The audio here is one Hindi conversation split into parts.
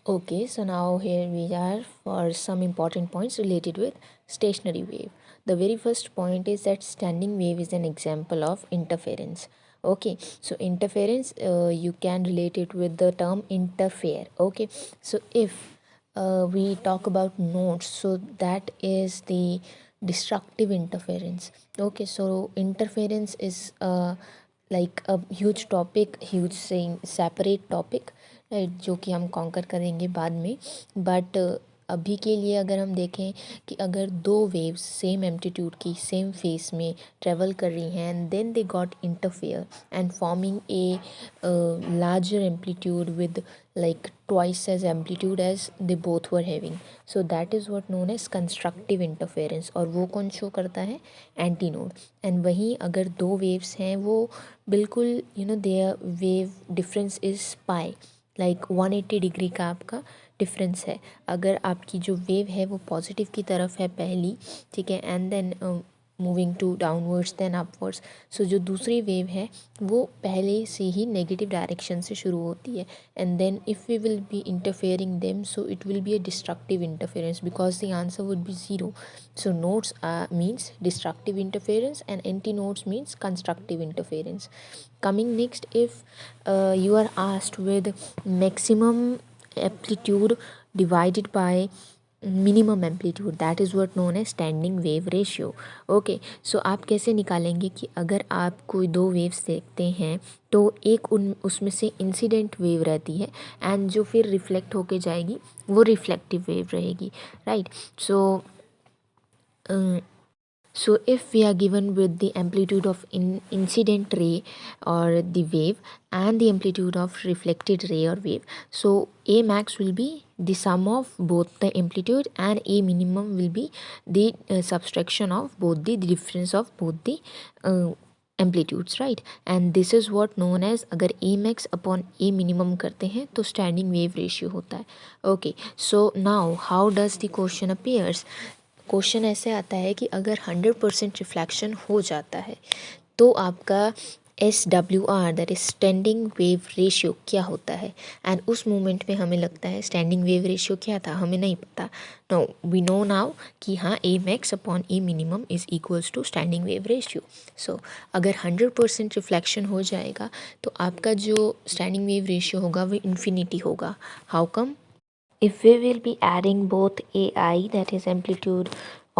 Okay, so now here we are for some important points related with stationary wave. The very first point is that standing wave is an example of interference. Okay, so interference, you can relate it with the term interfere. Okay, so if we talk about nodes, so that is the destructive interference. Okay, so interference is like a huge topic, huge saying separate topic, right, जो कि हम कॉन्कर करेंगे बाद में. बट अभी के लिए अगर हम देखें कि अगर दो वेव्स सेम एम्पलीट्यूड की सेम फेस में ट्रेवल कर रही हैं and then they got interfere and forming a larger amplitude with like twice as amplitude as they both were having, so that is what known as constructive interference. और वो कौन शो करता है? Anti node. एंड वहीं अगर दो वेव्स हैं वो बिल्कुल their wave difference is pi, like 180 degree का आपका डिफरेंस है. अगर आपकी जो वेव है वो पॉजिटिव की तरफ है पहली, ठीक है, and then moving to downwards then upwards, so जो दूसरी वेव है वो पहले से ही नेगेटिव डायरेक्शन से शुरू होती है. And then if we will be interfering them, so it will be a destructive interference because the answer would be zero. So nodes means destructive interference and anti nodes means constructive interference. Coming next, if you are asked with maximum amplitude divided by minimum amplitude, that is what known है स्टैंडिंग वेव रेशियो. ओके, सो आप कैसे निकालेंगे कि अगर आप कोई दो वेव्स देखते हैं तो एक उसमें से इंसिडेंट वेव रहती है एंड जो फिर रिफ्लेक्ट होके जाएगी वो रिफ्लेक्टिव वेव रहेगी, right. So so if we are given with the amplitude of incident ray or the wave and the amplitude of reflected ray or wave, so A max will be the sum of both the amplitude and A minimum will be the subtraction of both the difference of both the amplitudes, right. And this is what known as, अगर A max upon A minimum करते हैं तो standing wave ratio होता है. Okay, so now how does the question appears? Question ऐसे आता है कि अगर 100% रिफ्लेक्शन हो जाता है तो आपका SWR that is standing wave ratio क्या होता है. एंड उस मोमेंट में हमें लगता है स्टैंडिंग वेव रेशियो क्या था, हमें नहीं पता. नो, वी नो नाउ कि हाँ A max upon A minimum is equals to standing wave ratio. So अगर 100% रिफ्लेक्शन हो जाएगा तो आपका जो स्टैंडिंग वेव रेशियो होगा वो इन्फिनिटी होगा. How come? If we will be adding both AI, that is amplitude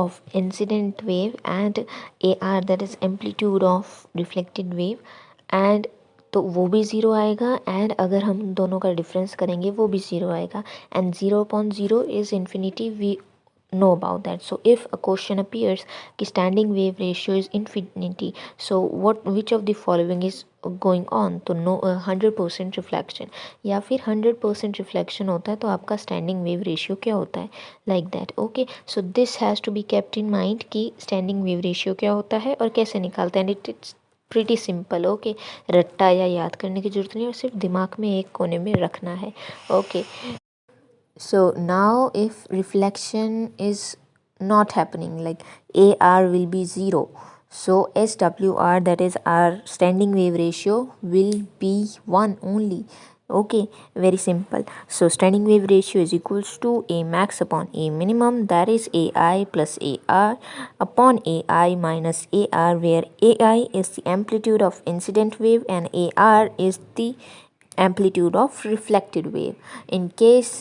of incident wave, and AR, that is amplitude of reflected wave, and तो वो भी ज़ीरो आएगा. एंड अगर हम दोनों का डिफरेंस करेंगे वो भी ज़ीरो आएगा. And zero upon zero is infinity, we know about that. So if a question appears कि standing wave ratio is infinity, so which of the following is going on, तो no 100% रिफ्लेक्शन या फिर 100% रिफ्लेक्शन होता है तो आपका स्टैंडिंग वेव रेशियो क्या होता है, like that. Okay, so this has to be kept in mind कि स्टैंडिंग वेव रेशियो क्या होता है और कैसे निकालते हैं. It's pretty simple. ओके, रट्टा या याद करने की जरूरत नहीं और सिर्फ दिमाग में एक कोने में रखना है. Okay, so now if reflection is not happening, like AR will be 0, so SWR, that is our standing wave ratio, will be 1 only. Okay, very simple. So standing wave ratio is equals to A max upon A minimum, that is AI plus AR upon AI minus AR, where AI is the amplitude of incident wave and AR is the amplitude of reflected wave. In case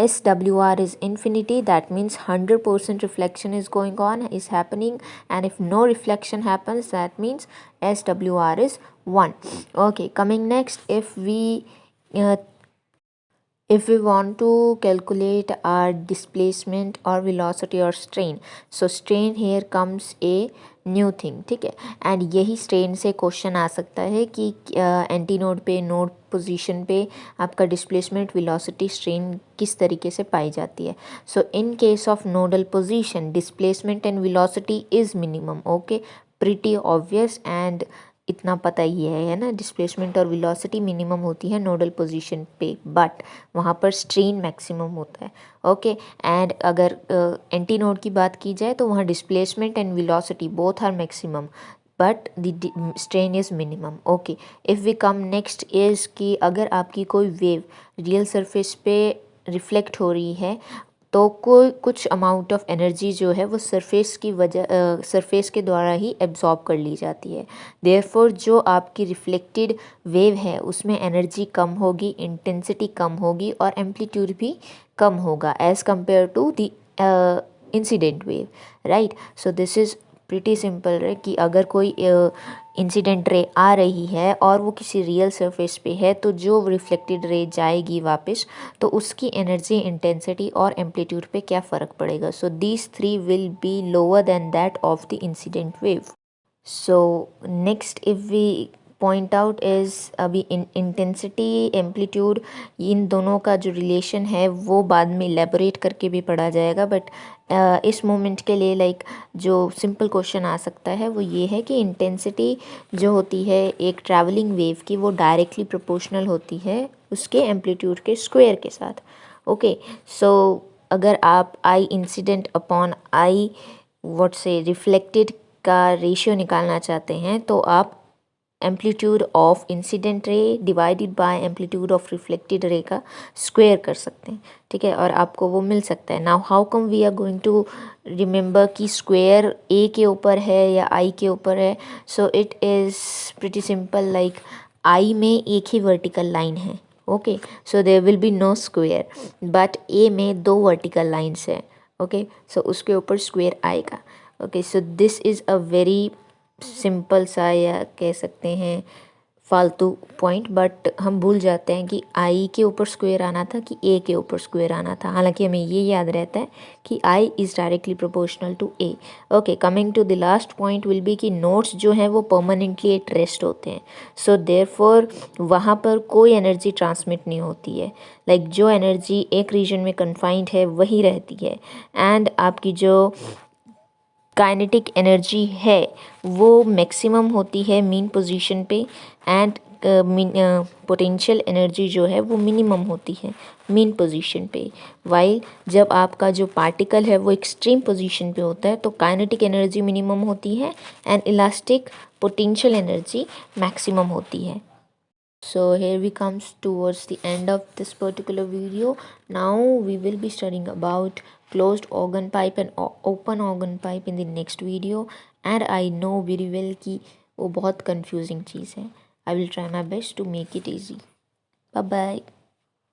SWR is infinity, that means 100% reflection is happening, and if no reflection happens, that means SWR is 1. Okay, coming next, if we want to calculate our displacement or velocity or strain, so strain here comes a new thing, ठीक है. एंड यही स्ट्रेन से क्वेश्चन आ सकता है कि एंटी नोड पे नोड पोजीशन पे आपका डिस्प्लेसमेंट वेलोसिटी स्ट्रेन किस तरीके से पाई जाती है. So in case of nodal position displacement and velocity is minimum. Okay, pretty obvious and इतना पता ही है ना, डिस्प्लेसमेंट और वेलोसिटी मिनिमम होती है नोडल पोजीशन पे, बट वहाँ पर स्ट्रेन मैक्सिमम होता है. ओके, एंड अगर एंटी नोड की बात की जाए तो वहाँ displacement and velocity both are maximum but the strain is minimum. Okay, if we come next is कि अगर आपकी कोई वेव रियल सरफेस पे रिफ्लेक्ट हो रही है तो कोई कुछ अमाउंट ऑफ एनर्जी जो है वो सरफेस के द्वारा ही एब्जॉर्ब कर ली जाती है। देयरफॉर जो आपकी रिफ्लेक्टेड वेव है उसमें एनर्जी कम होगी, इंटेंसिटी कम होगी और एम्पलीट्यूड भी कम होगा as compare to the incident wave, right. So this is pretty simple है कि अगर कोई इंसिडेंट रे आ रही है और वो किसी रियल सरफेस पे है तो जो रिफ्लेक्टेड रे जाएगी वापस तो उसकी एनर्जी, इंटेंसिटी और एम्पलीट्यूड पे क्या फ़र्क पड़ेगा। So these three will be lower than that of the incident wave. So next if we point out is अभी इंटेंसिटी, एम्पलीट्यूड, इन दोनों का जो रिलेशन है वो बाद में इलेबोरेट करके भी पढ़ा जाएगा, बट इस मोमेंट के लिए जो सिंपल क्वेश्चन आ सकता है वो ये है कि इंटेंसिटी जो होती है एक ट्रैवलिंग वेव की वो डायरेक्टली प्रोपोर्शनल होती है उसके एम्पलीट्यूड के स्क्वायर के साथ। ओके, सो अगर आप आई इंसिडेंट अपॉन आई व्हाट से रिफ्लेक्टेड का रेशियो निकालना चाहते हैं तो आप amplitude of incident ray divided by amplitude of reflected ray का स्क्वायर कर सकते हैं, ठीक है, और आपको वो मिल सकता है। Now how come we are going to remember कि स्क्वायर ए के ऊपर है या आई के ऊपर है। So it is pretty simple, like I में एक ही वर्टिकल लाइन है, okay, so there will be no square, but A में दो वर्टिकल लाइन्स है, ओके, सो उसके ऊपर स्क्वायर आएगा। Okay, so this is a very simple सा या कह सकते हैं फालतू पॉइंट, बट हम भूल जाते हैं कि आई के ऊपर स्क्वायर आना था कि ए के ऊपर स्क्वायर आना था, हालांकि हमें ये याद रहता है कि I is directly proportional to A. Okay, coming to the last point will be कि नोट्स जो हैं वो परमानेंटली एट रेस्ट होते हैं, सो देयरफॉर वहाँ पर कोई एनर्जी ट्रांसमिट नहीं होती है, लाइक जो एनर्जी एक रीजन में कन्फाइंड है वही रहती है, एंड आपकी जो काइनेटिक एनर्जी है वो मैक्सिमम होती है मीन पोजीशन पे, एंड पोटेंशियल एनर्जी जो है वो मिनिमम होती है मीन पोजीशन पे। वाइल जब आपका जो पार्टिकल है वो एक्सट्रीम पोजीशन पे होता है तो काइनेटिक एनर्जी मिनिमम होती है and elastic potential energy maximum होती है। So here we comes towards the end of this particular video. Now we will be studying about closed organ pipe and open organ pipe in the next video, and I know very well कि वो बहुत confusing चीज़ है. I will try my best to make it easy. Bye bye.